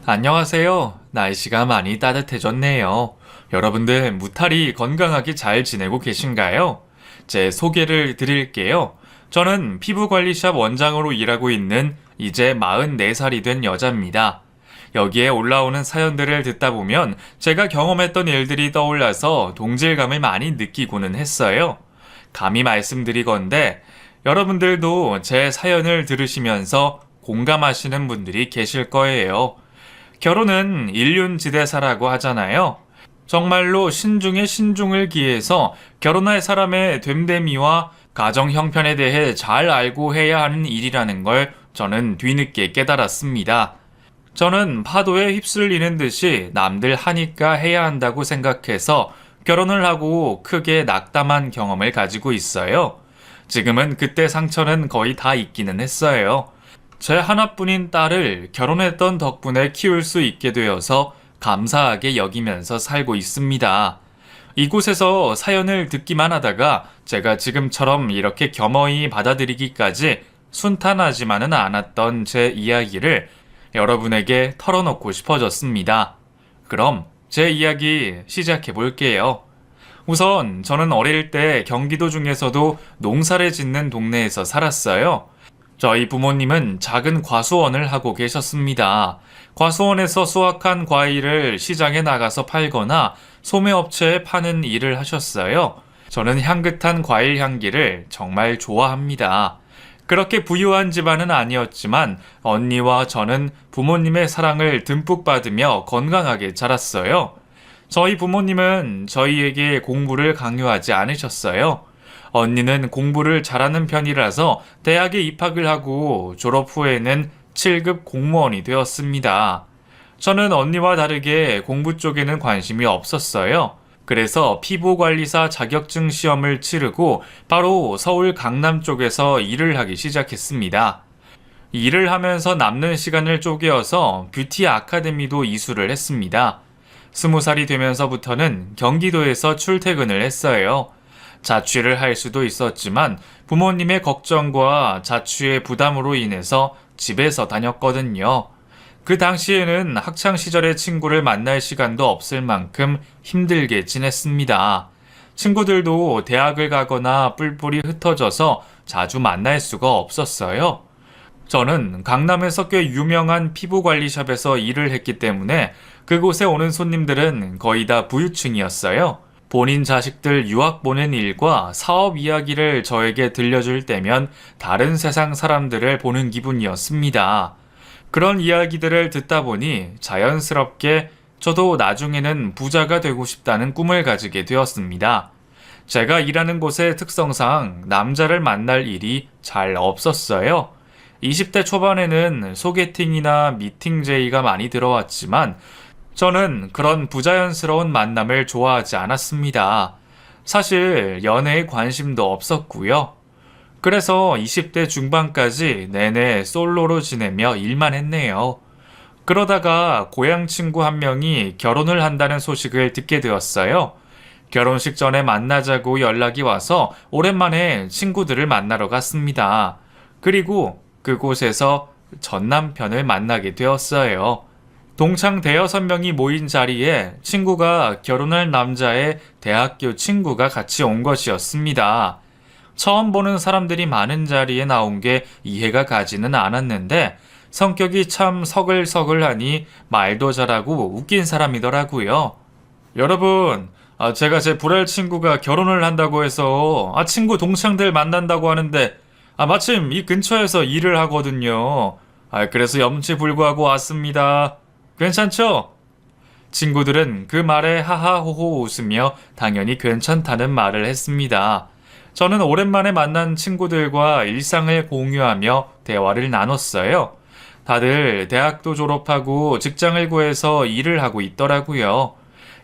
안녕하세요. 날씨가 많이 따뜻해졌네요. 여러분들 무탈이 건강하게 잘 지내고 계신가요? 제 소개를 드릴게요. 저는 피부관리샵 원장으로 일하고 있는 이제 44살이 된 여자입니다. 여기에 올라오는 사연들을 듣다 보면 제가 경험했던 일들이 떠올라서 동질감을 많이 느끼고는 했어요. 감히 말씀드리건대 여러분들도 제 사연을 들으시면서 공감하시는 분들이 계실 거예요. 결혼은 일륜지대사라고 하잖아요. 정말로 신중에 신중을 기해서 결혼할 사람의 됨됨이와 가정 형편에 대해 잘 알고 해야 하는 일이라는 걸 저는 뒤늦게 깨달았습니다. 저는 파도에 휩쓸리는 듯이 남들 하니까 해야 한다고 생각해서 결혼을 하고 크게 낙담한 경험을 가지고 있어요. 지금은 그때 상처는 거의 다 잊기는 했어요. 제 하나뿐인 딸을 결혼했던 덕분에 키울 수 있게 되어서 감사하게 여기면서 살고 있습니다. 이곳에서 사연을 듣기만 하다가 제가 지금처럼 이렇게 겸허히 받아들이기까지 순탄하지만은 않았던 제 이야기를 여러분에게 털어놓고 싶어졌습니다. 그럼 제 이야기 시작해 볼게요. 우선 저는 어릴 때 경기도 중에서도 농사를 짓는 동네에서 살았어요. 저희 부모님은 작은 과수원을 하고 계셨습니다. 과수원에서 수확한 과일을 시장에 나가서 팔거나 소매업체에 파는 일을 하셨어요. 저는 향긋한 과일 향기를 정말 좋아합니다. 그렇게 부유한 집안은 아니었지만 언니와 저는 부모님의 사랑을 듬뿍 받으며 건강하게 자랐어요. 저희 부모님은 저희에게 공부를 강요하지 않으셨어요. 언니는 공부를 잘하는 편이라서 대학에 입학을 하고 졸업 후에는 7급 공무원이 되었습니다. 저는 언니와 다르게 공부 쪽에는 관심이 없었어요. 그래서 피부관리사 자격증 시험을 치르고 바로 서울 강남 쪽에서 일을 하기 시작했습니다. 일을 하면서 남는 시간을 쪼개어서 뷰티 아카데미도 이수를 했습니다. 20살이 되면서부터는 경기도에서 출퇴근을 했어요. 자취를 할 수도 있었지만 부모님의 걱정과 자취의 부담으로 인해서 집에서 다녔거든요. 그 당시에는 학창시절의 친구를 만날 시간도 없을 만큼 힘들게 지냈습니다. 친구들도 대학을 가거나 뿔뿔이 흩어져서 자주 만날 수가 없었어요. 저는 강남에서 꽤 유명한 피부관리샵에서 일을 했기 때문에 그곳에 오는 손님들은 거의 다 부유층이었어요. 본인 자식들 유학 보낸 일과 사업 이야기를 저에게 들려줄 때면 다른 세상 사람들을 보는 기분이었습니다. 그런 이야기들을 듣다 보니 자연스럽게 저도 나중에는 부자가 되고 싶다는 꿈을 가지게 되었습니다. 제가 일하는 곳의 특성상 남자를 만날 일이 잘 없었어요. 20대 초반에는 소개팅이나 미팅 제의가 많이 들어왔지만 저는 그런 부자연스러운 만남을 좋아하지 않았습니다. 사실 연애에 관심도 없었고요. 그래서 20대 중반까지 내내 솔로로 지내며 일만 했네요. 그러다가 고향 친구 한 명이 결혼을 한다는 소식을 듣게 되었어요. 결혼식 전에 만나자고 연락이 와서 오랜만에 친구들을 만나러 갔습니다. 그리고 그곳에서 전 남편을 만나게 되었어요. 동창 대여섯 명이 모인 자리에 친구가 결혼할 남자의 대학교 친구가 같이 온 것이었습니다. 처음 보는 사람들이 많은 자리에 나온 게 이해가 가지는 않았는데 성격이 참 서글서글하니 말도 잘하고 웃긴 사람이더라고요. 여러분, 제가 제 불알 친구가 결혼을 한다고 해서 친구 동창들 만난다고 하는데 마침 이 근처에서 일을 하거든요. 그래서 염치불구하고 왔습니다. 괜찮죠? 친구들은 그 말에 하하호호 웃으며 당연히 괜찮다는 말을 했습니다. 저는 오랜만에 만난 친구들과 일상을 공유하며 대화를 나눴어요. 다들 대학도 졸업하고 직장을 구해서 일을 하고 있더라고요.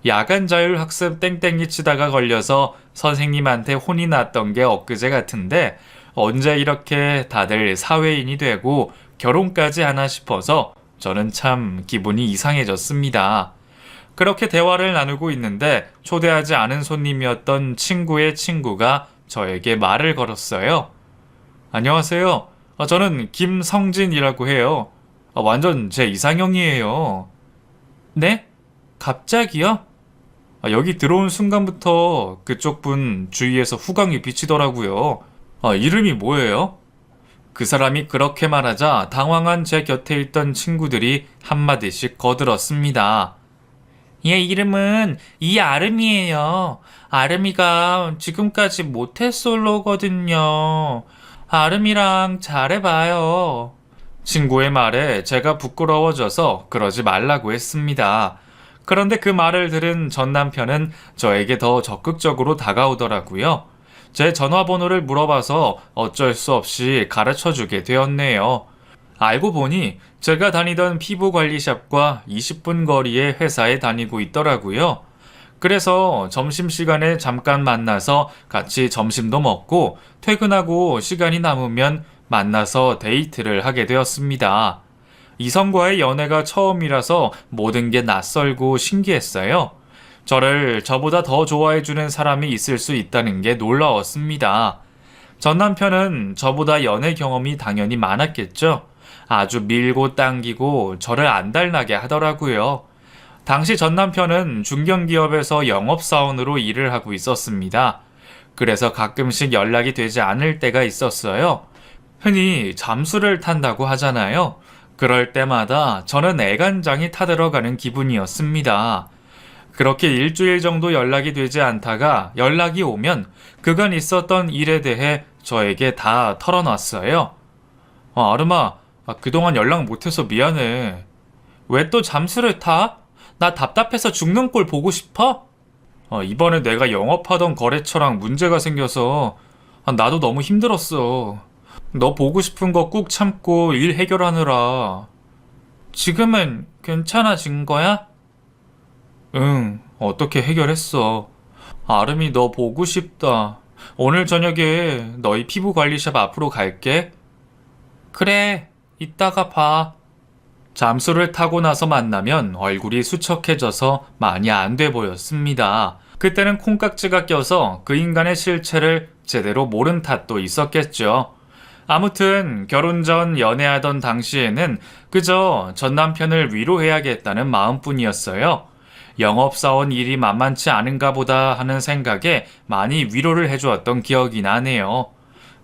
야간 자율 학습 땡땡이 치다가 걸려서 선생님한테 혼이 났던 게 엊그제 같은데 언제 이렇게 다들 사회인이 되고 결혼까지 하나 싶어서 저는 참 기분이 이상해졌습니다. 그렇게 대화를 나누고 있는데 초대하지 않은 손님이었던 친구의 친구가 저에게 말을 걸었어요. 안녕하세요. 저는 김성진이라고 해요. 완전 제 이상형이에요. 네? 갑자기요? 여기 들어온 순간부터 그쪽 분 주위에서 후광이 비치더라고요. 이름이 뭐예요? 그 사람이 그렇게 말하자 당황한 제 곁에 있던 친구들이 한마디씩 거들었습니다. 얘 이름은 이아름이에요. 아름이가 지금까지 모태솔로거든요. 아름이랑 잘해봐요. 친구의 말에 제가 부끄러워져서 그러지 말라고 했습니다. 그런데 그 말을 들은 전 남편은 저에게 더 적극적으로 다가오더라고요. 제 전화번호를 물어봐서 어쩔 수 없이 가르쳐 주게 되었네요. 알고 보니 제가 다니던 피부관리샵과 20분 거리의 회사에 다니고 있더라고요. 그래서 점심시간에 잠깐 만나서 같이 점심도 먹고 퇴근하고 시간이 남으면 만나서 데이트를 하게 되었습니다. 이성과의 연애가 처음이라서 모든 게 낯설고 신기했어요. 저를 저보다 더 좋아해주는 사람이 있을 수 있다는 게 놀라웠습니다. 전 남편은 저보다 연애 경험이 당연히 많았겠죠. 아주 밀고 당기고 저를 안달나게 하더라고요. 당시 전 남편은 중견기업에서 영업사원으로 일을 하고 있었습니다. 그래서 가끔씩 연락이 되지 않을 때가 있었어요. 흔히 잠수를 탄다고 하잖아요. 그럴 때마다 저는 애간장이 타들어가는 기분이었습니다. 그렇게 일주일 정도 연락이 되지 않다가 연락이 오면 그간 있었던 일에 대해 저에게 다 털어놨어요. 아름아, 그동안 연락 못해서 미안해. 왜 또 잠수를 타? 나 답답해서 죽는 꼴 보고 싶어? 이번에 내가 영업하던 거래처랑 문제가 생겨서 나도 너무 힘들었어. 너 보고 싶은 거 꾹 참고 일 해결하느라. 지금은 괜찮아진 거야? 응, 어떻게 해결했어. 아름이 너 보고 싶다. 오늘 저녁에 너희 피부관리샵 앞으로 갈게. 그래, 이따가 봐. 잠수를 타고 나서 만나면 얼굴이 수척해져서 많이 안 돼 보였습니다. 그때는 콩깍지가 껴서 그 인간의 실체를 제대로 모른 탓도 있었겠죠. 아무튼 결혼 전 연애하던 당시에는 그저 전 남편을 위로해야겠다는 마음뿐이었어요. 영업사원 일이 만만치 않은가 보다 하는 생각에 많이 위로를 해주었던 기억이 나네요.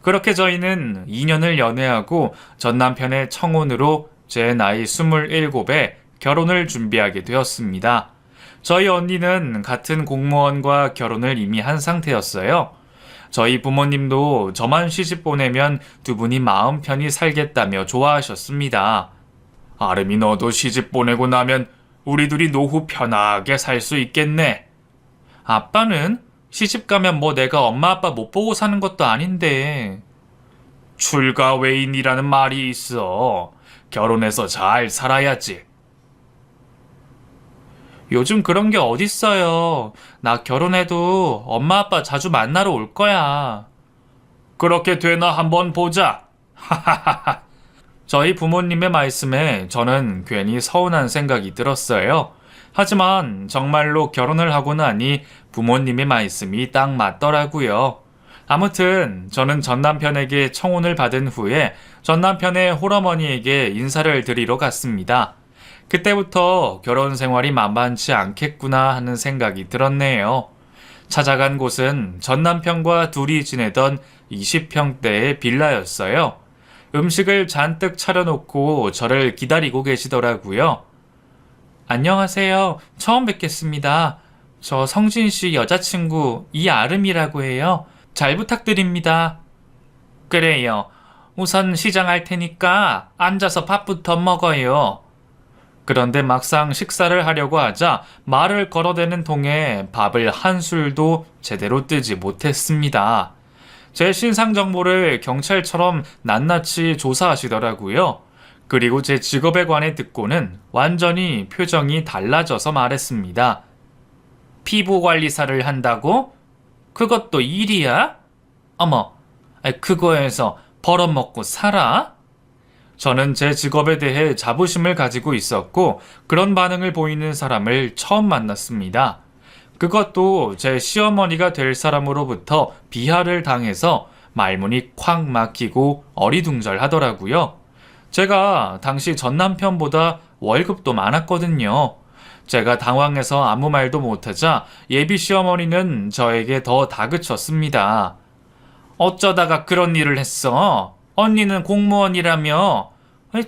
그렇게 저희는 2년을 연애하고 전 남편의 청혼으로 제 나이 27에 결혼을 준비하게 되었습니다. 저희 언니는 같은 공무원과 결혼을 이미 한 상태였어요. 저희 부모님도 저만 시집 보내면 두 분이 마음 편히 살겠다며 좋아하셨습니다. 아름이 너도 시집 보내고 나면 우리 둘이 노후 편하게 살 수 있겠네. 아빠는? 시집 가면 뭐 내가 엄마 아빠 못 보고 사는 것도 아닌데. 출가 외인이라는 말이 있어. 결혼해서 잘 살아야지. 요즘 그런 게 어딨어요. 나 결혼해도 엄마 아빠 자주 만나러 올 거야. 그렇게 되나 한번 보자. 하하하하. 저희 부모님의 말씀에 저는 괜히 서운한 생각이 들었어요. 하지만 정말로 결혼을 하고 나니 부모님의 말씀이 딱 맞더라고요. 아무튼 저는 전 남편에게 청혼을 받은 후에 전 남편의 홀어머니에게 인사를 드리러 갔습니다. 그때부터 결혼 생활이 만만치 않겠구나 하는 생각이 들었네요. 찾아간 곳은 전 남편과 둘이 지내던 20평대의 빌라였어요. 음식을 잔뜩 차려놓고 저를 기다리고 계시더라고요. 안녕하세요. 처음 뵙겠습니다. 저 성진 씨 여자친구 이아름이라고 해요. 잘 부탁드립니다. 그래요. 우선 시장할 테니까 앉아서 밥부터 먹어요. 그런데 막상 식사를 하려고 하자 말을 걸어대는 통에 밥을 한 술도 제대로 뜨지 못했습니다. 제 신상 정보를 경찰처럼 낱낱이 조사하시더라고요. 그리고 제 직업에 관해 듣고는 완전히 표정이 달라져서 말했습니다. 피부관리사를 한다고? 그것도 일이야? 어머, 그거에서 벌어먹고 살아? 저는 제 직업에 대해 자부심을 가지고 있었고 그런 반응을 보이는 사람을 처음 만났습니다. 그것도 제 시어머니가 될 사람으로부터 비하를 당해서 말문이 콱 막히고 어리둥절하더라고요. 제가 당시 전 남편보다 월급도 많았거든요. 제가 당황해서 아무 말도 못하자 예비 시어머니는 저에게 더 다그쳤습니다. 어쩌다가 그런 일을 했어? 언니는 공무원이라며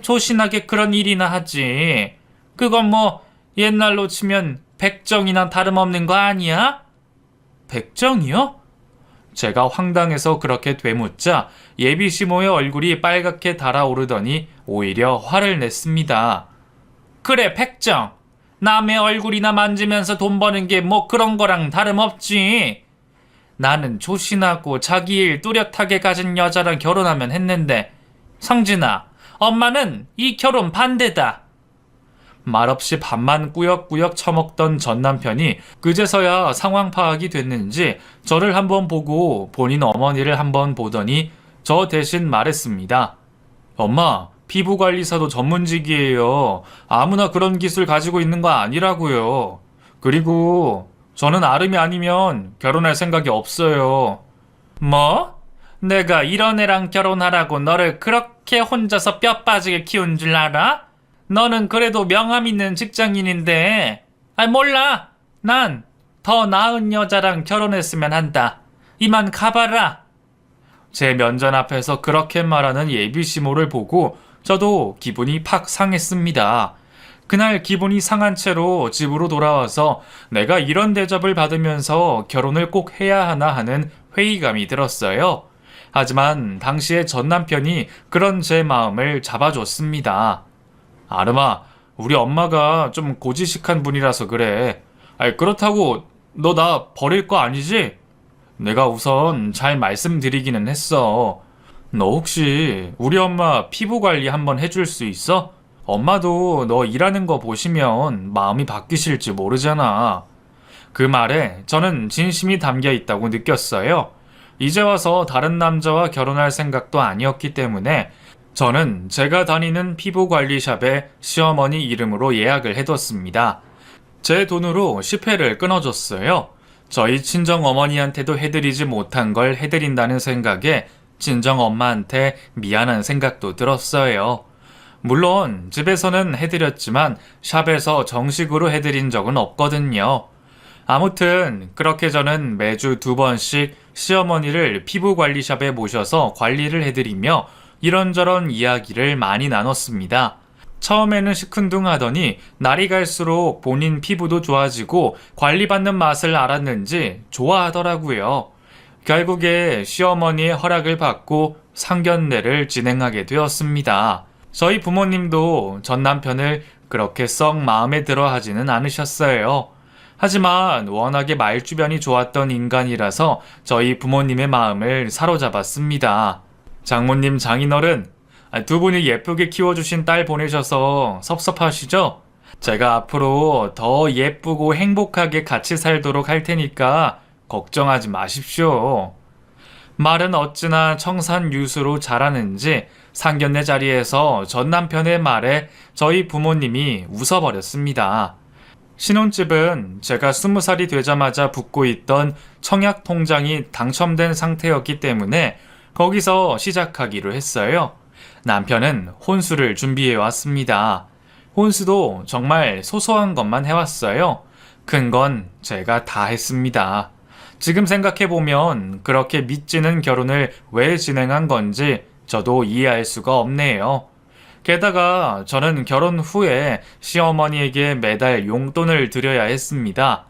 조신하게 그런 일이나 하지. 그건 뭐 옛날로 치면 백정이나 다름없는 거 아니야? 백정이요? 제가 황당해서 그렇게 되묻자 예비 시모의 얼굴이 빨갛게 달아오르더니 오히려 화를 냈습니다. 그래, 백정. 남의 얼굴이나 만지면서 돈 버는 게 뭐 그런 거랑 다름없지. 나는 조신하고 자기 일 뚜렷하게 가진 여자랑 결혼하면 했는데, 성진아, 엄마는 이 결혼 반대다. 말없이 밥만 꾸역꾸역 처먹던 전 남편이 그제서야 상황 파악이 됐는지 저를 한번 보고 본인 어머니를 한번 보더니 저 대신 말했습니다. 엄마, 피부관리사도 전문직이에요. 아무나 그런 기술 가지고 있는 거 아니라고요. 그리고 저는 아름이 아니면 결혼할 생각이 없어요. 뭐? 내가 이런 애랑 결혼하라고 너를 그렇게 혼자서 뼈 빠지게 키운 줄 알아? 너는 그래도 명함 있는 직장인인데. 몰라. 난 더 나은 여자랑 결혼했으면 한다. 이만 가봐라. 제 면전 앞에서 그렇게 말하는 예비시모를 보고 저도 기분이 팍 상했습니다. 그날 기분이 상한 채로 집으로 돌아와서 내가 이런 대접을 받으면서 결혼을 꼭 해야 하나 하는 회의감이 들었어요. 하지만 당시에 전 남편이 그런 제 마음을 잡아줬습니다. 아름아, 우리 엄마가 좀 고지식한 분이라서 그래. 그렇다고 너 나 버릴 거 아니지? 내가 우선 잘 말씀드리기는 했어. 너 혹시 우리 엄마 피부 관리 한번 해줄 수 있어? 엄마도 너 일하는 거 보시면 마음이 바뀌실지 모르잖아. 그 말에 저는 진심이 담겨 있다고 느꼈어요. 이제 와서 다른 남자와 결혼할 생각도 아니었기 때문에 저는 제가 다니는 피부관리샵에 시어머니 이름으로 예약을 해뒀습니다. 제 돈으로 10회를 끊어줬어요. 저희 친정어머니한테도 해드리지 못한 걸 해드린다는 생각에 친정엄마한테 미안한 생각도 들었어요. 물론 집에서는 해드렸지만 샵에서 정식으로 해드린 적은 없거든요. 아무튼 그렇게 저는 매주 2번씩 시어머니를 피부관리샵에 모셔서 관리를 해드리며 이런저런 이야기를 많이 나눴습니다. 처음에는 시큰둥하더니 날이 갈수록 본인 피부도 좋아지고 관리받는 맛을 알았는지 좋아하더라고요. 결국에 시어머니의 허락을 받고 상견례를 진행하게 되었습니다. 저희 부모님도 전 남편을 그렇게 썩 마음에 들어 하지는 않으셨어요. 하지만 워낙에 말주변이 좋았던 인간이라서 저희 부모님의 마음을 사로잡았습니다. 장모님, 장인어른, 두 분이 예쁘게 키워주신 딸 보내셔서 섭섭하시죠? 제가 앞으로 더 예쁘고 행복하게 같이 살도록 할 테니까 걱정하지 마십시오. 말은 어찌나 청산유수로 잘하는지 상견례 자리에서 전 남편의 말에 저희 부모님이 웃어버렸습니다. 신혼집은 제가 20살이 되자마자 붓고 있던 청약 통장이 당첨된 상태였기 때문에 거기서 시작하기로 했어요. 남편은 혼수를 준비해 왔습니다. 혼수도 정말 소소한 것만 해왔어요. 큰 건 제가 다 했습니다. 지금 생각해보면 그렇게 믿지는 결혼을 왜 진행한 건지 저도 이해할 수가 없네요. 게다가 저는 결혼 후에 시어머니에게 매달 용돈을 드려야 했습니다.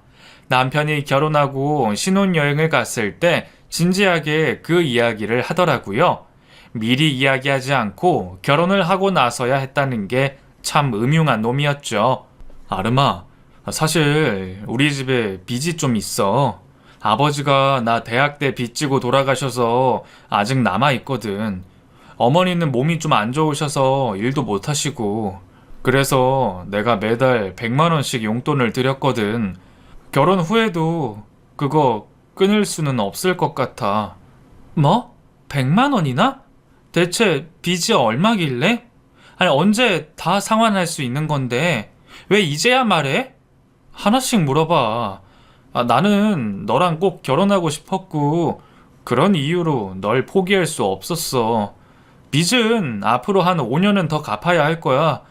남편이 결혼하고 신혼여행을 갔을 때 진지하게 그 이야기를 하더라고요. 미리 이야기하지 않고 결혼을 하고 나서야 했다는 게 참 음흉한 놈이었죠. 아름아, 사실 우리 집에 빚이 좀 있어. 아버지가 나 대학 때 빚지고 돌아가셔서 아직 남아있거든. 어머니는 몸이 좀 안 좋으셔서 일도 못 하시고. 그래서 내가 매달 100만 원씩 용돈을 드렸거든. 결혼 후에도 그거 끊을 수는 없을 것 같아. 뭐? 100만 원이나? 대체 빚이 얼마길래? 아니, 언제 다 상환할 수 있는 건데 왜 이제야 말해? 하나씩 물어봐. 나는 너랑 꼭 결혼하고 싶었고 그런 이유로 널 포기할 수 없었어. 빚은 앞으로 한 5년은 더 갚아야 할 거야.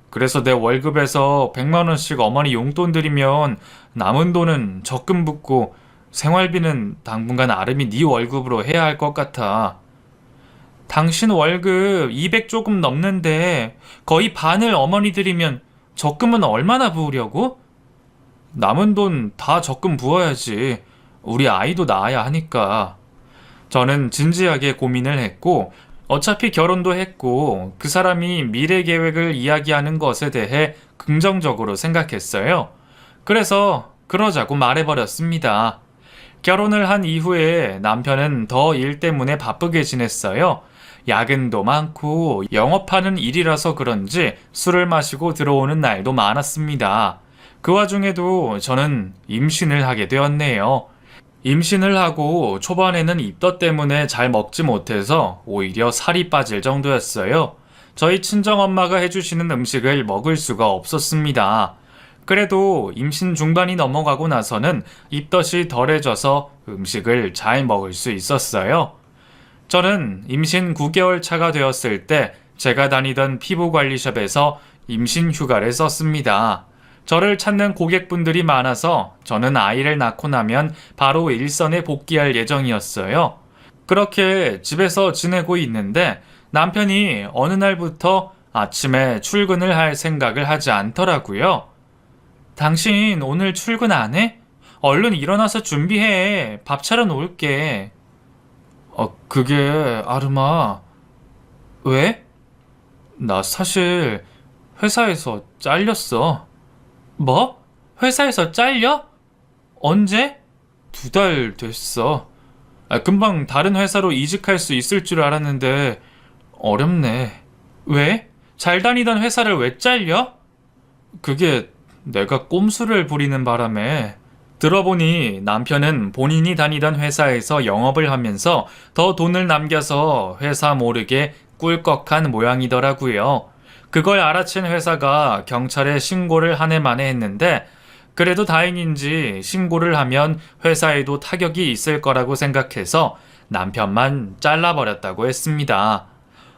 그래서 내 월급에서 100만 원씩 어머니 용돈 드리면 남은 돈은 적금 붓고 생활비는 당분간 아름이 네 월급으로 해야 할 것 같아. 당신 월급 200 조금 넘는데 거의 반을 어머니 드리면 적금은 얼마나 부으려고? 남은 돈 다 적금 부어야지. 우리 아이도 낳아야 하니까. 저는 진지하게 고민을 했고, 어차피 결혼도 했고, 그 사람이 미래 계획을 이야기하는 것에 대해 긍정적으로 생각했어요. 그래서 그러자고 말해버렸습니다. 결혼을 한 이후에 남편은 더 일 때문에 바쁘게 지냈어요. 야근도 많고 영업하는 일이라서 그런지 술을 마시고 들어오는 날도 많았습니다. 그 와중에도 저는 임신을 하게 되었네요. 임신을 하고 초반에는 입덧 때문에 잘 먹지 못해서 오히려 살이 빠질 정도였어요. 저희 친정엄마가 해주시는 음식을 먹을 수가 없었습니다. 그래도 임신 중반이 넘어가고 나서는 입덧이 덜해져서 음식을 잘 먹을 수 있었어요. 저는 임신 9개월 차가 되었을 때 제가 다니던 피부관리샵에서 임신 휴가를 썼습니다. 저를 찾는 고객분들이 많아서 저는 아이를 낳고 나면 바로 일선에 복귀할 예정이었어요. 그렇게 집에서 지내고 있는데 남편이 어느 날부터 아침에 출근을 할 생각을 하지 않더라고요. 당신 오늘 출근 안 해? 얼른 일어나서 준비해. 밥 차려 놓을게. 그게 아름아. 왜? 나 사실 회사에서 잘렸어. 뭐? 회사에서 잘려? 언제? 2달 됐어. 금방 다른 회사로 이직할 수 있을 줄 알았는데 어렵네. 왜? 잘 다니던 회사를 왜 잘려? 그게 내가 꼼수를 부리는 바람에. 들어보니 남편은 본인이 다니던 회사에서 영업을 하면서 더 돈을 남겨서 회사 모르게 꿀꺽한 모양이더라고요. 그걸 알아챈 회사가 경찰에 신고를 한 해 만에 했는데 그래도 다행인지 신고를 하면 회사에도 타격이 있을 거라고 생각해서 남편만 잘라버렸다고 했습니다.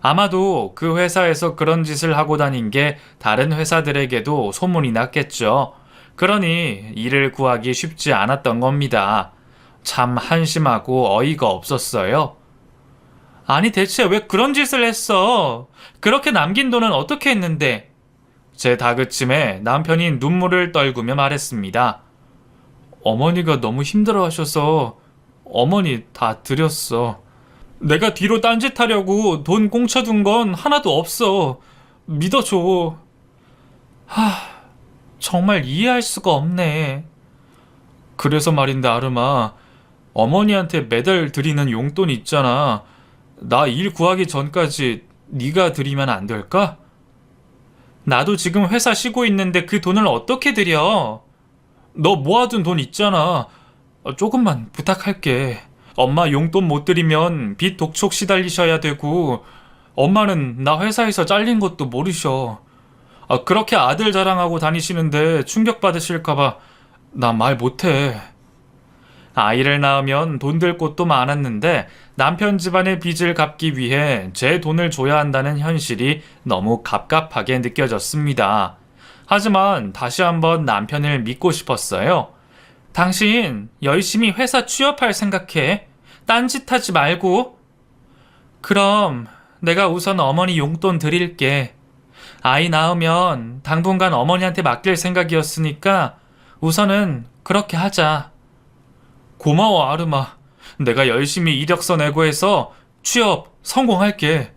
아마도 그 회사에서 그런 짓을 하고 다닌 게 다른 회사들에게도 소문이 났겠죠. 그러니 일을 구하기 쉽지 않았던 겁니다. 참 한심하고 어이가 없었어요. 아니 대체 왜 그런 짓을 했어? 그렇게 남긴 돈은 어떻게 했는데? 제 다그침에 남편이 눈물을 떨구며 말했습니다. 어머니가 너무 힘들어하셔서 어머니 다 드렸어. 내가 뒤로 딴짓하려고 돈 공쳐둔 건 하나도 없어. 믿어줘. 정말 이해할 수가 없네. 그래서 말인데 아름아, 어머니한테 매달 드리는 용돈 있잖아. 나 일 구하기 전까지 네가 드리면 안 될까? 나도 지금 회사 쉬고 있는데 그 돈을 어떻게 드려? 너 모아둔 돈 있잖아. 조금만 부탁할게. 엄마 용돈 못 드리면 빚 독촉 시달리셔야 되고 엄마는 나 회사에서 잘린 것도 모르셔. 그렇게 아들 자랑하고 다니시는데 충격받으실까봐 나 말 못해. 아이를 낳으면 돈 들 곳도 많았는데 남편 집안의 빚을 갚기 위해 제 돈을 줘야 한다는 현실이 너무 갑갑하게 느껴졌습니다. 하지만 다시 한번 남편을 믿고 싶었어요. 당신 열심히 회사 취업할 생각해. 딴짓하지 말고. 그럼 내가 우선 어머니 용돈 드릴게. 아이 낳으면 당분간 어머니한테 맡길 생각이었으니까 우선은 그렇게 하자. 고마워 아름아. 내가 열심히 이력서 내고 해서 취업 성공할게.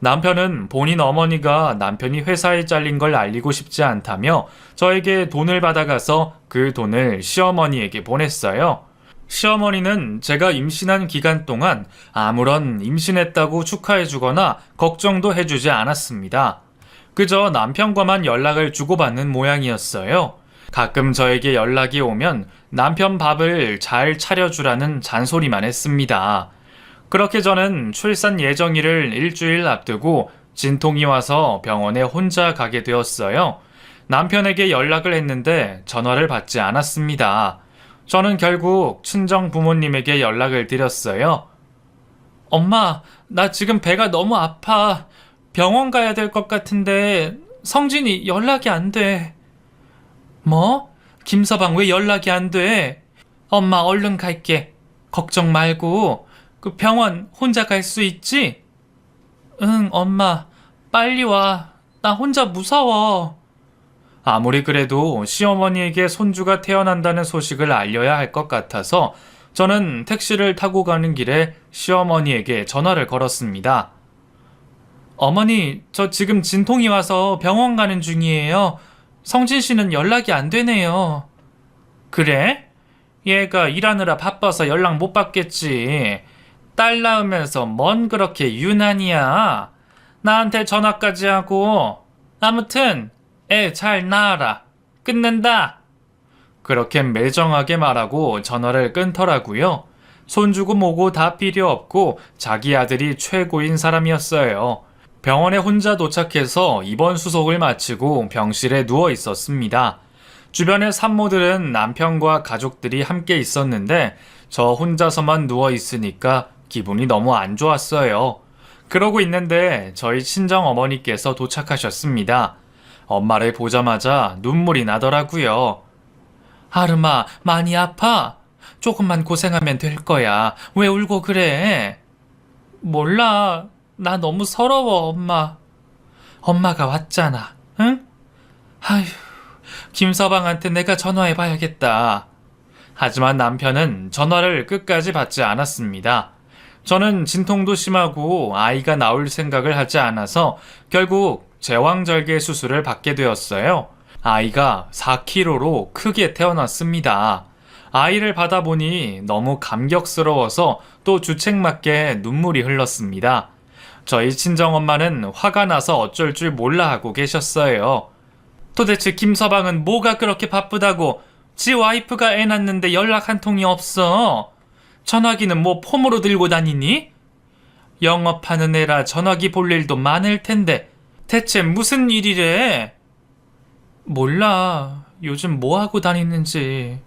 남편은 본인 어머니가 남편이 회사에 잘린 걸 알리고 싶지 않다며 저에게 돈을 받아가서 그 돈을 시어머니에게 보냈어요. 시어머니는 제가 임신한 기간 동안 아무런 임신했다고 축하해주거나 걱정도 해주지 않았습니다. 그저 남편과만 연락을 주고받는 모양이었어요. 가끔 저에게 연락이 오면 남편 밥을 잘 차려주라는 잔소리만 했습니다. 그렇게 저는 출산 예정일을 일주일 앞두고 진통이 와서 병원에 혼자 가게 되었어요. 남편에게 연락을 했는데 전화를 받지 않았습니다. 저는 결국 친정 부모님에게 연락을 드렸어요. 엄마, 나 지금 배가 너무 아파. 병원 가야 될 것 같은데 성진이 연락이 안 돼. 뭐? 김서방 왜 연락이 안 돼? 엄마 얼른 갈게. 걱정 말고 그 병원 혼자 갈 수 있지? 응, 엄마. 빨리 와. 나 혼자 무서워. 아무리 그래도 시어머니에게 손주가 태어난다는 소식을 알려야 할 것 같아서 저는 택시를 타고 가는 길에 시어머니에게 전화를 걸었습니다. 어머니, 저 지금 진통이 와서 병원 가는 중이에요. 성진 씨는 연락이 안 되네요. 그래? 얘가 일하느라 바빠서 연락 못 받겠지. 딸 낳으면서 뭔 그렇게 유난이야. 나한테 전화까지 하고. 아무튼 애 잘 낳아라. 끊는다. 그렇게 매정하게 말하고 전화를 끊더라고요. 손주고 뭐고 다 필요 없고 자기 아들이 최고인 사람이었어요. 병원에 혼자 도착해서 입원 수속을 마치고 병실에 누워 있었습니다. 주변의 산모들은 남편과 가족들이 함께 있었는데 저 혼자서만 누워 있으니까 기분이 너무 안 좋았어요. 그러고 있는데 저희 친정 어머니께서 도착하셨습니다. 엄마를 보자마자 눈물이 나더라고요. 아름아, 많이 아파? 조금만 고생하면 될 거야. 왜 울고 그래? 몰라. 나 너무 서러워, 엄마. 엄마가 왔잖아. 응? 아휴, 김서방한테 내가 전화해봐야겠다. 하지만 남편은 전화를 끝까지 받지 않았습니다. 저는 진통도 심하고 아이가 나올 생각을 하지 않아서 결국 제왕절개 수술을 받게 되었어요. 아이가 4kg로 크게 태어났습니다. 아이를 받아보니 너무 감격스러워서 또 주책맞게 눈물이 흘렀습니다. 저희 친정엄마는 화가 나서 어쩔 줄 몰라 하고 계셨어요. 도대체 김서방은 뭐가 그렇게 바쁘다고 지 와이프가 애 낳는데 연락 한 통이 없어. 전화기는 뭐 폼으로 들고 다니니? 영업하는 애라 전화기 볼 일도 많을 텐데 대체 무슨 일이래? 몰라. 요즘 뭐 하고 다니는지.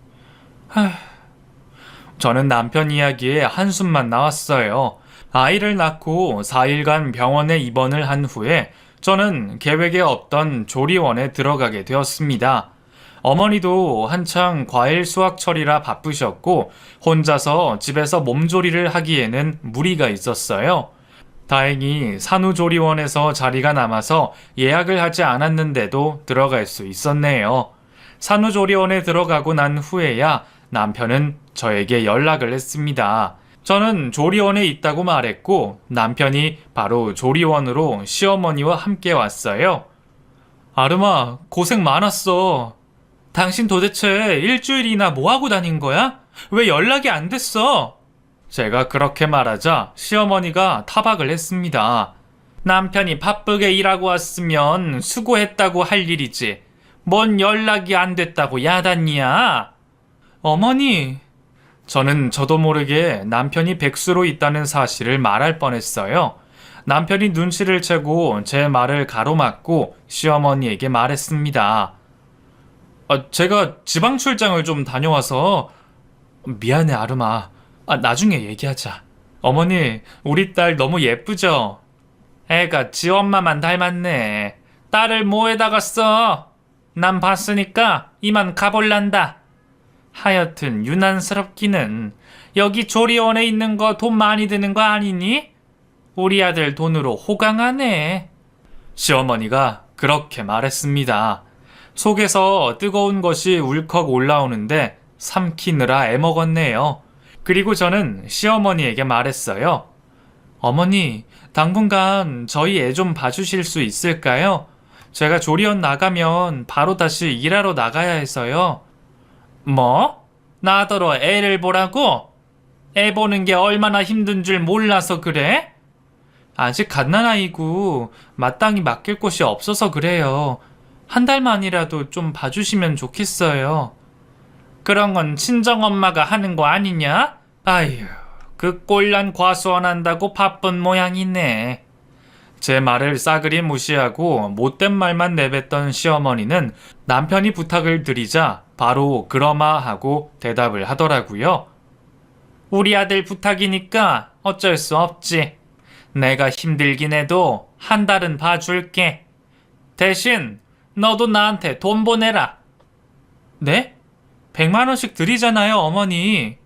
저는 남편 이야기에 한숨만 나왔어요. 아이를 낳고 4일간 병원에 입원을 한 후에 저는 계획에 없던 조리원에 들어가게 되었습니다. 어머니도 한창 과일 수확철이라 바쁘셨고 혼자서 집에서 몸조리를 하기에는 무리가 있었어요. 다행히 산후조리원에서 자리가 남아서 예약을 하지 않았는데도 들어갈 수 있었네요. 산후조리원에 들어가고 난 후에야 남편은 저에게 연락을 했습니다. 저는 조리원에 있다고 말했고 남편이 바로 조리원으로 시어머니와 함께 왔어요. 아름아, 고생 많았어. 당신 도대체 일주일이나 뭐하고 다닌 거야? 왜 연락이 안 됐어? 제가 그렇게 말하자 시어머니가 타박을 했습니다. 남편이 바쁘게 일하고 왔으면 수고했다고 할 일이지. 뭔 연락이 안 됐다고 야단이야? 어머니, 저는 저도 모르게 남편이 백수로 있다는 사실을 말할 뻔했어요. 남편이 눈치를 채고 제 말을 가로막고 시어머니에게 말했습니다. 제가 지방 출장을 좀 다녀와서 미안해 아름아. 나중에 얘기하자. 어머니, 우리 딸 너무 예쁘죠? 애가 지 엄마만 닮았네. 딸을 뭐에다가 써? 난 봤으니까 이만 가볼란다. 하여튼 유난스럽기는. 여기 조리원에 있는 거 돈 많이 드는 거 아니니? 우리 아들 돈으로 호강하네. 시어머니가 그렇게 말했습니다. 속에서 뜨거운 것이 울컥 올라오는데 삼키느라 애먹었네요. 그리고 저는 시어머니에게 말했어요. 어머니, 당분간 저희 애 좀 봐주실 수 있을까요? 제가 조리원 나가면 바로 다시 일하러 나가야 해서요. 뭐? 나더러 애를 보라고? 애 보는 게 얼마나 힘든 줄 몰라서 그래? 아직 갓난아이고 마땅히 맡길 곳이 없어서 그래요. 한 달만이라도 좀 봐주시면 좋겠어요. 그런 건 친정엄마가 하는 거 아니냐? 아휴, 그 꼴난 과수원 한다고 바쁜 모양이네. 제 말을 싸그리 무시하고 못된 말만 내뱉던 시어머니는 남편이 부탁을 드리자 바로 그러마 하고 대답을 하더라고요. 우리 아들 부탁이니까 어쩔 수 없지. 내가 힘들긴 해도 한 달은 봐줄게. 대신 너도 나한테 돈 보내라. 네? 100만 원씩 드리잖아요, 어머니.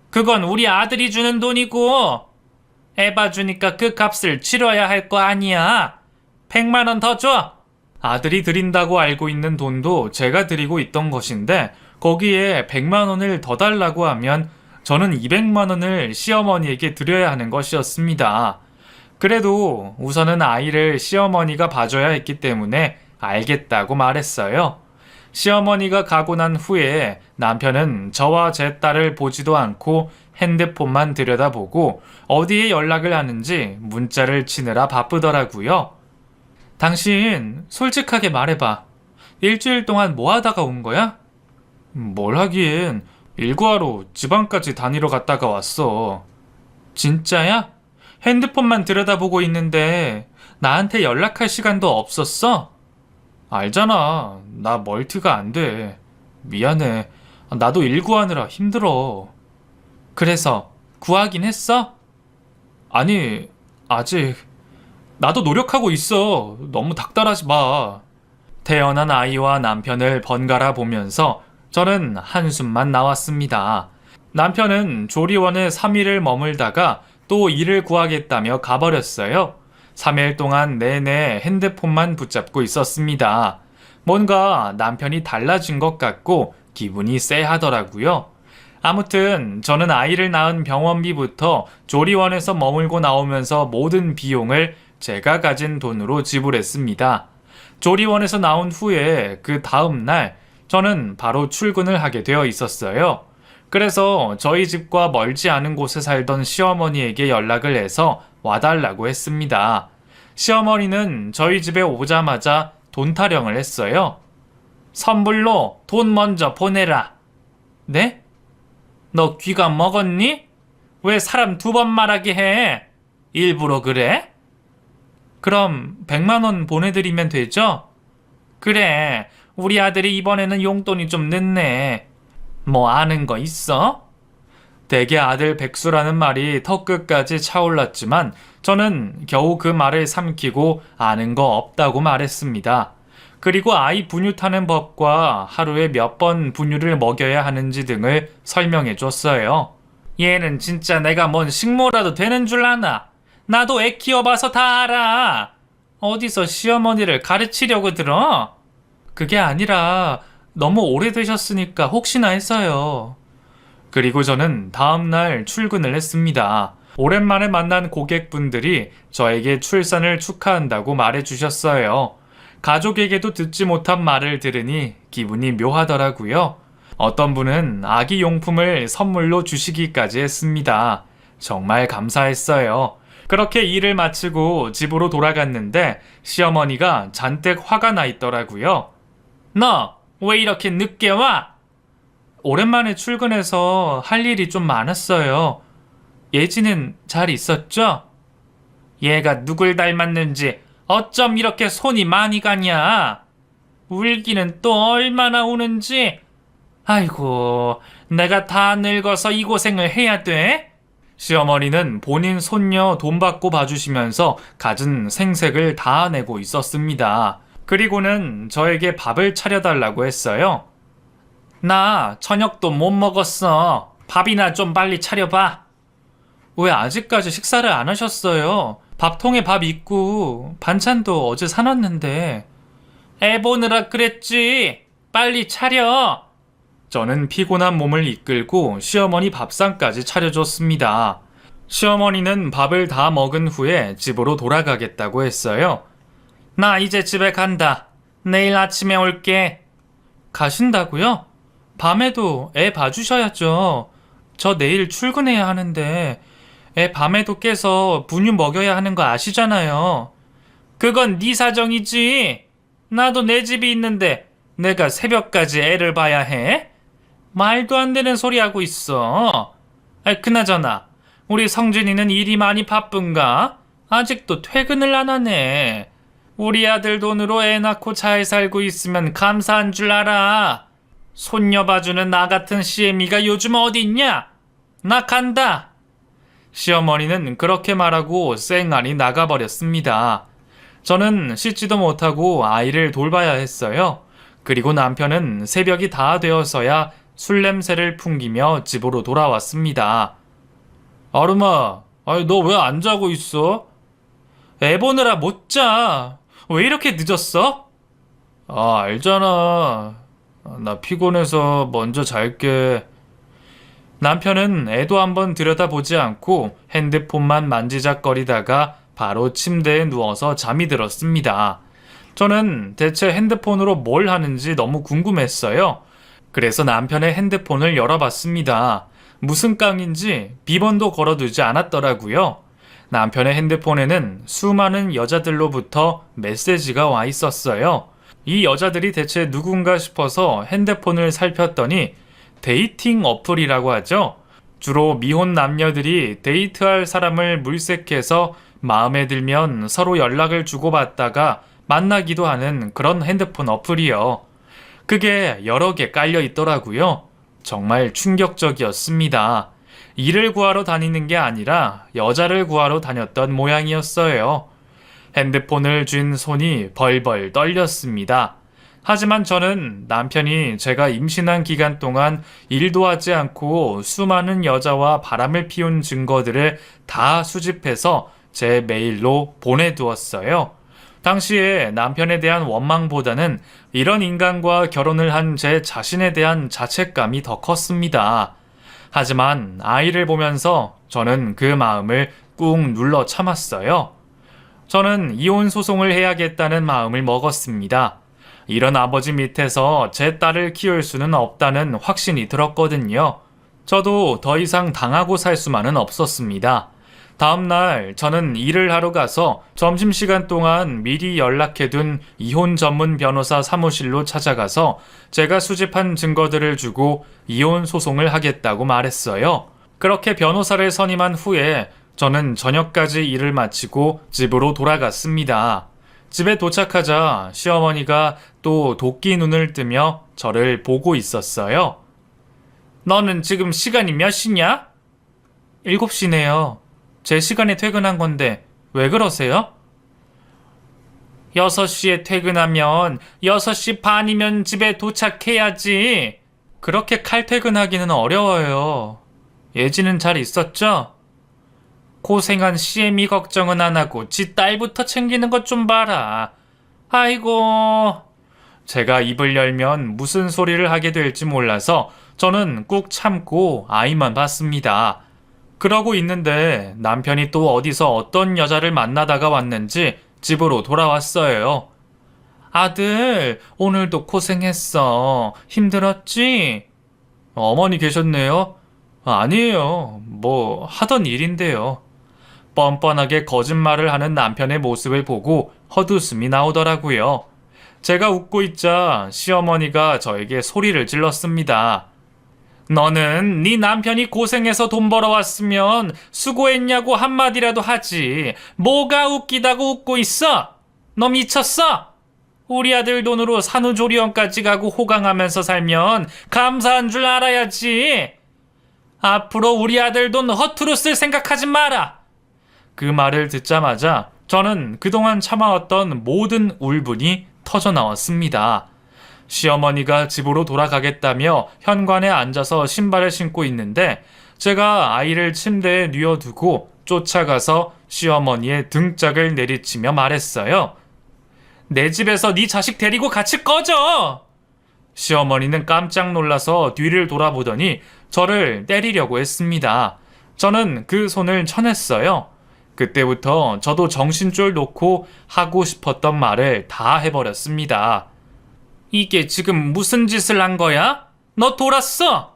그건 우리 아들이 주는 돈이고 애 봐주니까 그 값을 치러야 할 거 아니야. 100만 원 더 줘. 아들이 드린다고 알고 있는 돈도 제가 드리고 있던 것인데 거기에 100만 원을 더 달라고 하면 저는 200만 원을 시어머니에게 드려야 하는 것이었습니다. 그래도 우선은 아이를 시어머니가 봐줘야 했기 때문에 알겠다고 말했어요. 시어머니가 가고 난 후에 남편은 저와 제 딸을 보지도 않고 핸드폰만 들여다보고 어디에 연락을 하는지 문자를 치느라 바쁘더라고요. 당신 솔직하게 말해봐. 일주일 동안 뭐 하다가 온 거야? 뭘 하긴 일구하러 지방까지 다니러 갔다가 왔어. 진짜야? 핸드폰만 들여다보고 있는데 나한테 연락할 시간도 없었어? 알잖아. 나 멀티가 안 돼. 미안해. 나도 일구하느라 힘들어. 그래서 구하긴 했어? 아니, 아직. 나도 노력하고 있어. 너무 닥달하지 마. 태어난 아이와 남편을 번갈아 보면서 저는 한숨만 나왔습니다. 남편은 조리원에 3일을 머물다가 또 일을 구하겠다며 가버렸어요. 3일 동안 내내 핸드폰만 붙잡고 있었습니다. 뭔가 남편이 달라진 것 같고 기분이 쎄하더라고요. 아무튼 저는 아이를 낳은 병원비부터 조리원에서 머물고 나오면서 모든 비용을 제가 가진 돈으로 지불했습니다. 조리원에서 나온 후에 그 다음 날 저는 바로 출근을 하게 되어 있었어요. 그래서 저희 집과 멀지 않은 곳에 살던 시어머니에게 연락을 해서 와달라고 했습니다. 시어머니는 저희 집에 오자마자 돈 타령을 했어요. 선불로 돈 먼저 보내라. 네? 너 귀가 먹었니? 왜 사람 2번 말하게 해? 일부러 그래? 그럼 100만 원 보내드리면 되죠? 그래, 우리 아들이 이번에는 용돈이 좀 늦네. 뭐 아는 거 있어? 대개 아들 백수라는 말이 턱끝까지 차올랐지만 저는 겨우 그 말을 삼키고 아는 거 없다고 말했습니다. 그리고 아이 분유 타는 법과 하루에 몇 번 분유를 먹여야 하는지 등을 설명해 줬어요. 얘는 진짜 내가 뭔 식모라도 되는 줄 아나? 나도 애 키워봐서 다 알아. 어디서 시어머니를 가르치려고 들어? 그게 아니라 너무 오래되셨으니까 혹시나 했어요. 그리고 저는 다음날 출근을 했습니다. 오랜만에 만난 고객분들이 저에게 출산을 축하한다고 말해주셨어요. 가족에게도 듣지 못한 말을 들으니 기분이 묘하더라고요. 어떤 분은 아기 용품을 선물로 주시기까지 했습니다. 정말 감사했어요. 그렇게 일을 마치고 집으로 돌아갔는데 시어머니가 잔뜩 화가 나 있더라고요. 너 왜 이렇게 늦게 와? 오랜만에 출근해서 할 일이 좀 많았어요. 예지는 잘 있었죠? 얘가 누굴 닮았는지 어쩜 이렇게 손이 많이 가냐? 울기는 또 얼마나 우는지. 아이고, 내가 다 늙어서 이 고생을 해야 돼? 시어머니는 본인 손녀 돈 받고 봐주시면서 갖은 생색을 다 내고 있었습니다. 그리고는 저에게 밥을 차려달라고 했어요. 나 저녁도 못 먹었어. 밥이나 좀 빨리 차려봐. 왜 아직까지 식사를 안 하셨어요? 밥통에 밥 있고 반찬도 어제 사놨는데. 애 보느라 그랬지. 빨리 차려. 저는 피곤한 몸을 이끌고 시어머니 밥상까지 차려줬습니다. 시어머니는 밥을 다 먹은 후에 집으로 돌아가겠다고 했어요. 나 이제 집에 간다. 내일 아침에 올게. 가신다고요? 밤에도 애 봐주셔야죠. 저 내일 출근해야 하는데 애 밤에도 깨서 분유 먹여야 하는 거 아시잖아요. 그건 네 사정이지. 나도 내 집이 있는데 내가 새벽까지 애를 봐야 해? 말도 안 되는 소리 하고 있어. 그나저나 우리 성준이는 일이 많이 바쁜가? 아직도 퇴근을 안 하네. 우리 아들 돈으로 애 낳고 잘 살고 있으면 감사한 줄 알아. 손녀 봐주는 나 같은 시애미가 요즘 어디 있냐? 나 간다. 시어머니는 그렇게 말하고 쌩알이 나가버렸습니다. 저는 씻지도 못하고 아이를 돌봐야 했어요. 그리고 남편은 새벽이 다 되어서야 술 냄새를 풍기며 집으로 돌아왔습니다. 아름아, 너 왜 안 자고 있어? 애 보느라 못 자. 왜 이렇게 늦었어? 알잖아. 나 피곤해서 먼저 잘게. 남편은 애도 한번 들여다보지 않고 핸드폰만 만지작거리다가 바로 침대에 누워서 잠이 들었습니다. 저는 대체 핸드폰으로 뭘 하는지 너무 궁금했어요. 그래서 남편의 핸드폰을 열어봤습니다. 무슨 깡인지 비번도 걸어두지 않았더라고요. 남편의 핸드폰에는 수많은 여자들로부터 메시지가 와 있었어요. 이 여자들이 대체 누군가 싶어서 핸드폰을 살폈더니 데이팅 어플이라고 하죠. 주로 미혼 남녀들이 데이트할 사람을 물색해서 마음에 들면 서로 연락을 주고받다가 만나기도 하는 그런 핸드폰 어플이요. 그게 여러 개 깔려 있더라고요. 정말 충격적이었습니다. 일을 구하러 다니는 게 아니라 여자를 구하러 다녔던 모양이었어요. 핸드폰을 쥔 손이 벌벌 떨렸습니다. 하지만 저는 남편이 제가 임신한 기간 동안 일도 하지 않고 수많은 여자와 바람을 피운 증거들을 다 수집해서 제 메일로 보내두었어요. 당시에 남편에 대한 원망보다는 이런 인간과 결혼을 한 제 자신에 대한 자책감이 더 컸습니다. 하지만 아이를 보면서 저는 그 마음을 꾹 눌러 참았어요. 저는 이혼 소송을 해야겠다는 마음을 먹었습니다. 이런 아버지 밑에서 제 딸을 키울 수는 없다는 확신이 들었거든요. 저도 더 이상 당하고 살 수만은 없었습니다. 다음날 저는 일을 하러 가서 점심시간 동안 미리 연락해둔 이혼 전문 변호사 사무실로 찾아가서 제가 수집한 증거들을 주고 이혼 소송을 하겠다고 말했어요. 그렇게 변호사를 선임한 후에 저는 저녁까지 일을 마치고 집으로 돌아갔습니다. 집에 도착하자 시어머니가 또 도끼 눈을 뜨며 저를 보고 있었어요. 너는 지금 시간이 몇 시냐? 7시네요. 제 시간에 퇴근한 건데 왜 그러세요? 6시에 퇴근하면 6시 반이면 집에 도착해야지. 그렇게 칼퇴근하기는 어려워요. 예지는 잘 있었죠? 고생한 시애미 걱정은 안 하고 지 딸부터 챙기는 것 좀 봐라. 아이고. 제가 입을 열면 무슨 소리를 하게 될지 몰라서 저는 꾹 참고 아이만 봤습니다. 그러고 있는데 남편이 또 어디서 어떤 여자를 만나다가 왔는지 집으로 돌아왔어요. 아들, 오늘도 고생했어. 힘들었지? 어머니 계셨네요. 아니에요. 뭐 하던 일인데요. 뻔뻔하게 거짓말을 하는 남편의 모습을 보고 헛웃음이 나오더라고요. 제가 웃고 있자 시어머니가 저에게 소리를 질렀습니다. 너는 네 남편이 고생해서 돈 벌어왔으면 수고했냐고 한마디라도 하지. 뭐가 웃기다고 웃고 있어? 너 미쳤어? 우리 아들 돈으로 산후조리원까지 가고 호강하면서 살면 감사한 줄 알아야지. 앞으로 우리 아들 돈 허투루 쓸 생각하지 마라. 그 말을 듣자마자 저는 그동안 참아왔던 모든 울분이 터져나왔습니다. 시어머니가 집으로 돌아가겠다며 현관에 앉아서 신발을 신고 있는데 제가 아이를 침대에 뉘어두고 쫓아가서 시어머니의 등짝을 내리치며 말했어요. 내 집에서 네 자식 데리고 같이 꺼져! 시어머니는 깜짝 놀라서 뒤를 돌아보더니 저를 때리려고 했습니다. 저는 그 손을 쳐냈어요. 그때부터 저도 정신줄 놓고 하고 싶었던 말을 다 해버렸습니다. 이게 지금 무슨 짓을 한 거야? 너 돌았어?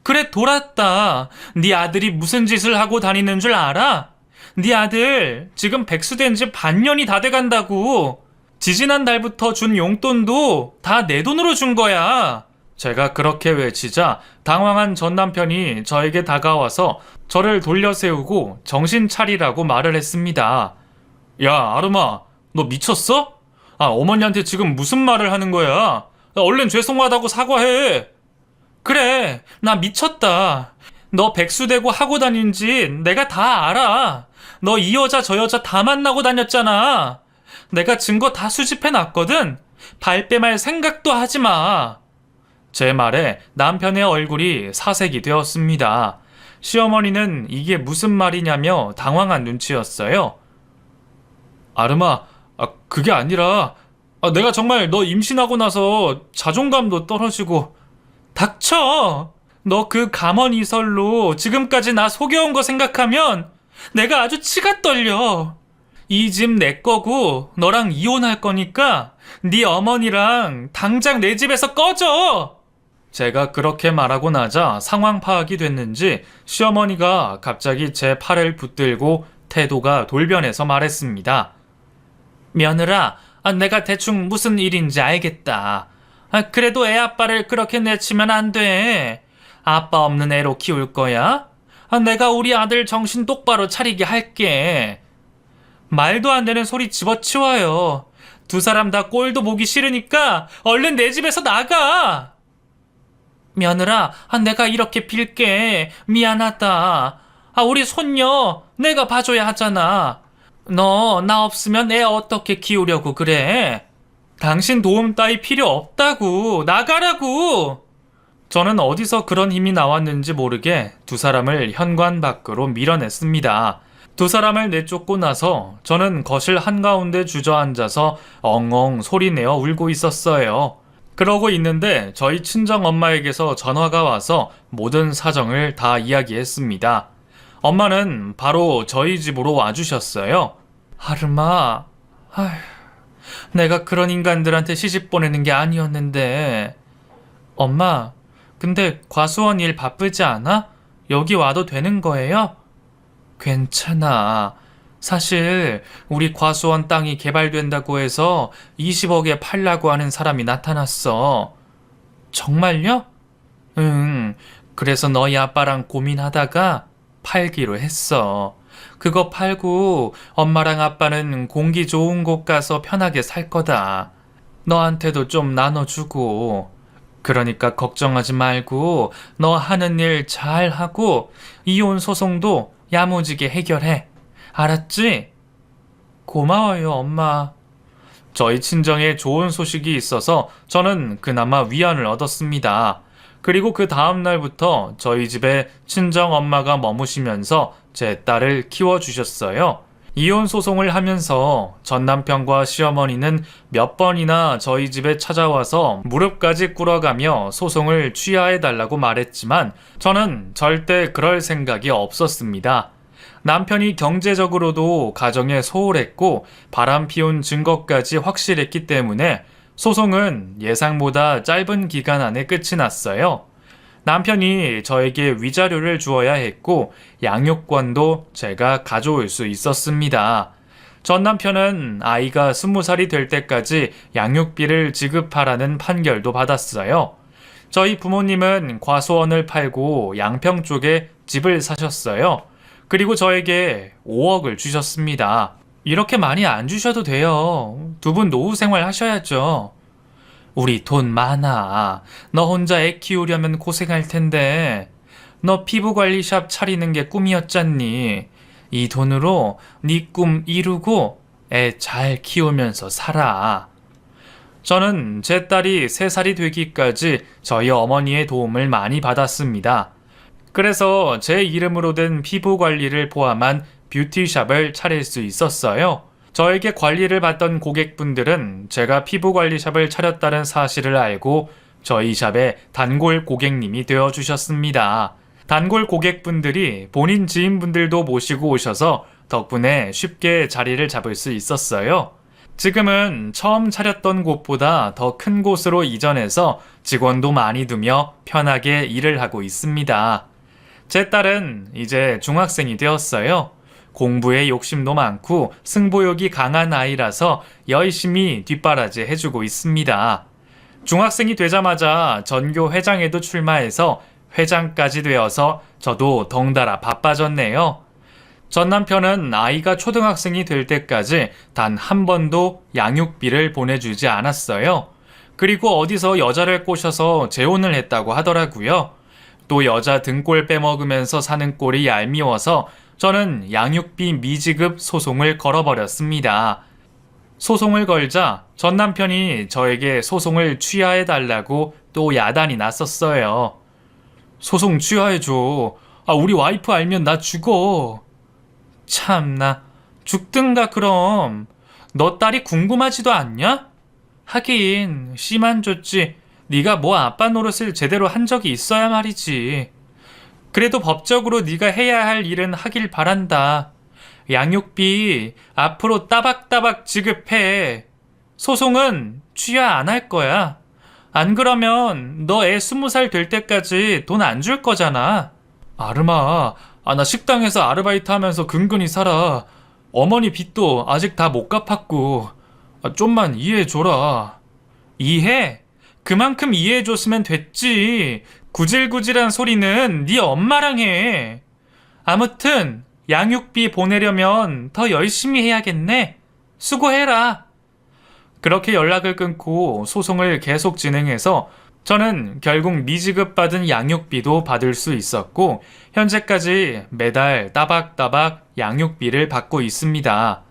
그래, 돌았다. 네 아들이 무슨 짓을 하고 다니는 줄 알아? 네 아들 지금 백수된 지 반년이 다 돼간다고. 지지난 달부터 준 용돈도 다 내 돈으로 준 거야. 제가 그렇게 외치자 당황한 전 남편이 저에게 다가와서 저를 돌려세우고 정신 차리라고 말을 했습니다. 야, 아름아, 너 미쳤어? 어머니한테 지금 무슨 말을 하는 거야? 얼른 죄송하다고 사과해. 그래, 나 미쳤다. 너 백수되고 하고 다닌 짓 내가 다 알아. 너 이 여자 저 여자 다 만나고 다녔잖아. 내가 증거 다 수집해놨거든. 발뺌할 생각도 하지 마. 제 말에 남편의 얼굴이 사색이 되었습니다. 시어머니는 이게 무슨 말이냐며 당황한 눈치였어요. 아름아, 그게 아니라 내가 정말 너 임신하고 나서 자존감도 떨어지고. 닥쳐! 너 그 감언 이설로 지금까지 나 속여온 거 생각하면 내가 아주 치가 떨려. 이 집 내 거고 너랑 이혼할 거니까 네 어머니랑 당장 내 집에서 꺼져! 제가 그렇게 말하고 나자 상황 파악이 됐는지 시어머니가 갑자기 제 팔을 붙들고 태도가 돌변해서 말했습니다. 며느라, 내가 대충 무슨 일인지 알겠다. 그래도 애 아빠를 그렇게 내치면 안 돼. 아빠 없는 애로 키울 거야? 내가 우리 아들 정신 똑바로 차리게 할게. 말도 안 되는 소리 집어치워요. 두 사람 다 꼴도 보기 싫으니까 얼른 내 집에서 나가. 며느라, 내가 이렇게 빌게. 미안하다. 우리 손녀 내가 봐줘야 하잖아. 너 나 없으면 애 어떻게 키우려고 그래? 당신 도움 따위 필요 없다고. 나가라고. 저는 어디서 그런 힘이 나왔는지 모르게 두 사람을 현관 밖으로 밀어냈습니다. 두 사람을 내쫓고 나서 저는 거실 한가운데 주저앉아서 엉엉 소리내어 울고 있었어요. 그러고 있는데 저희 친정엄마에게서 전화가 와서 모든 사정을 다 이야기했습니다. 엄마는 바로 저희 집으로 와주셨어요. 아름아, 내가 그런 인간들한테 시집 보내는 게 아니었는데. 엄마, 근데 과수원 일 바쁘지 않아? 여기 와도 되는 거예요? 괜찮아. 사실 우리 과수원 땅이 개발된다고 해서 20억에 팔라고 하는 사람이 나타났어. 정말요? 응. 그래서 너희 아빠랑 고민하다가 팔기로 했어. 그거 팔고 엄마랑 아빠는 공기 좋은 곳 가서 편하게 살 거다. 너한테도 좀 나눠주고. 그러니까 걱정하지 말고 너 하는 일 잘하고 이혼 소송도 야무지게 해결해. 알았지? 고마워요, 엄마. 저희 친정에 좋은 소식이 있어서 저는 그나마 위안을 얻었습니다. 그리고 그 다음 날부터 저희 집에 친정 엄마가 머무시면서 제 딸을 키워주셨어요. 이혼 소송을 하면서 전 남편과 시어머니는 몇 번이나 저희 집에 찾아와서 무릎까지 꿇어가며 소송을 취하해달라고 말했지만 저는 절대 그럴 생각이 없었습니다. 남편이 경제적으로도 가정에 소홀했고 바람 피운 증거까지 확실했기 때문에 소송은 예상보다 짧은 기간 안에 끝이 났어요. 남편이 저에게 위자료를 주어야 했고 양육권도 제가 가져올 수 있었습니다. 전 남편은 아이가 20살이 될 때까지 양육비를 지급하라는 판결도 받았어요. 저희 부모님은 과수원을 팔고 양평 쪽에 집을 사셨어요. 그리고 저에게 5억을 주셨습니다. 이렇게 많이 안 주셔도 돼요. 두 분 노후 생활 하셔야죠. 우리 돈 많아. 너 혼자 애 키우려면 고생할 텐데. 너 피부관리샵 차리는 게 꿈이었잖니. 이 돈으로 네 꿈 이루고 애 잘 키우면서 살아. 저는 제 딸이 3살이 되기까지 저희 어머니의 도움을 많이 받았습니다. 그래서 제 이름으로 된 피부관리를 포함한 뷰티샵을 차릴 수 있었어요. 저에게 관리를 받던 고객분들은 제가 피부관리샵을 차렸다는 사실을 알고 저희 샵의 단골 고객님이 되어주셨습니다. 단골 고객분들이 본인 지인분들도 모시고 오셔서 덕분에 쉽게 자리를 잡을 수 있었어요. 지금은 처음 차렸던 곳보다 더 큰 곳으로 이전해서 직원도 많이 두며 편하게 일을 하고 있습니다. 제 딸은 이제 중학생이 되었어요. 공부에 욕심도 많고 승부욕이 강한 아이라서 열심히 뒷바라지 해주고 있습니다. 중학생이 되자마자 전교 회장에도 출마해서 회장까지 되어서 저도 덩달아 바빠졌네요. 전 남편은 아이가 초등학생이 될 때까지 단 한 번도 양육비를 보내주지 않았어요. 그리고 어디서 여자를 꼬셔서 재혼을 했다고 하더라고요. 또 여자 등골 빼먹으면서 사는 꼴이 얄미워서 저는 양육비 미지급 소송을 걸어버렸습니다. 소송을 걸자 전 남편이 저에게 소송을 취하해달라고 또 야단이 났었어요. 소송 취하해줘. 우리 와이프 알면 나 죽어. 참나, 죽든가 그럼. 너 딸이 궁금하지도 않냐? 하긴 씨만 줬지. 네가 뭐 아빠 노릇을 제대로 한 적이 있어야 말이지. 그래도 법적으로 네가 해야 할 일은 하길 바란다. 양육비 앞으로 따박따박 지급해. 소송은 취하 안 할 거야. 안 그러면 너 애 20살 될 때까지 돈 안 줄 거잖아. 아름아, 나 식당에서 아르바이트 하면서 근근히 살아. 어머니 빚도 아직 다 못 갚았고. 좀만 이해해줘라. 이해? 그만큼 이해해줬으면 됐지. 구질구질한 소리는 네 엄마랑 해. 아무튼 양육비 보내려면 더 열심히 해야겠네. 수고해라. 그렇게 연락을 끊고 소송을 계속 진행해서 저는 결국 미지급받은 양육비도 받을 수 있었고 현재까지 매달 따박따박 양육비를 받고 있습니다.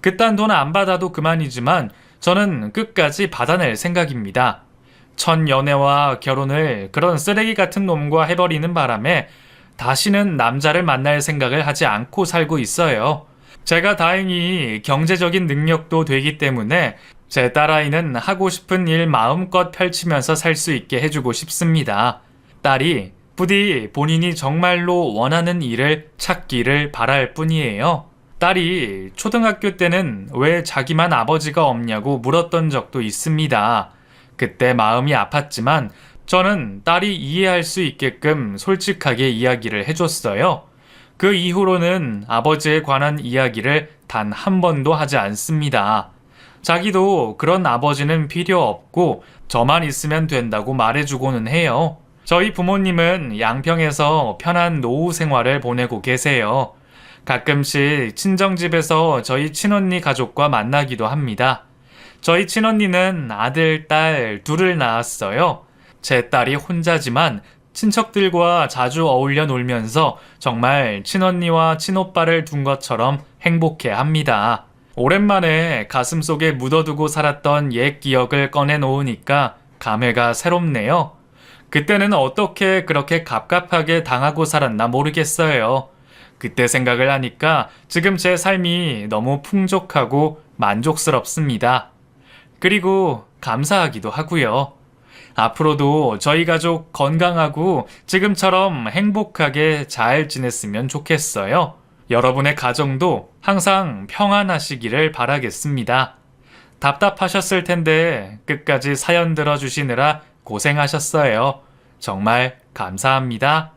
그딴 돈 안 받아도 그만이지만 저는 끝까지 받아낼 생각입니다. 첫 연애와 결혼을 그런 쓰레기 같은 놈과 해버리는 바람에 다시는 남자를 만날 생각을 하지 않고 살고 있어요. 제가 다행히 경제적인 능력도 되기 때문에 제 딸아이는 하고 싶은 일 마음껏 펼치면서 살 수 있게 해주고 싶습니다. 딸이 부디 본인이 정말로 원하는 일을 찾기를 바랄 뿐이에요. 딸이 초등학교 때는 왜 자기만 아버지가 없냐고 물었던 적도 있습니다. 그때 마음이 아팠지만 저는 딸이 이해할 수 있게끔 솔직하게 이야기를 해줬어요. 그 이후로는 아버지에 관한 이야기를 단 한 번도 하지 않습니다. 자기도 그런 아버지는 필요 없고 저만 있으면 된다고 말해주고는 해요. 저희 부모님은 양평에서 편한 노후 생활을 보내고 계세요. 가끔씩 친정집에서 저희 친언니 가족과 만나기도 합니다. 저희 친언니는 아들, 딸 둘을 낳았어요. 제 딸이 혼자지만 친척들과 자주 어울려 놀면서 정말 친언니와 친오빠를 둔 것처럼 행복해 합니다. 오랜만에 가슴속에 묻어두고 살았던 옛 기억을 꺼내놓으니까 감회가 새롭네요. 그때는 어떻게 그렇게 갑갑하게 당하고 살았나 모르겠어요. 그때 생각을 하니까 지금 제 삶이 너무 풍족하고 만족스럽습니다. 그리고 감사하기도 하고요. 앞으로도 저희 가족 건강하고 지금처럼 행복하게 잘 지냈으면 좋겠어요. 여러분의 가정도 항상 평안하시기를 바라겠습니다. 답답하셨을 텐데 끝까지 사연 들어주시느라 고생하셨어요. 정말 감사합니다.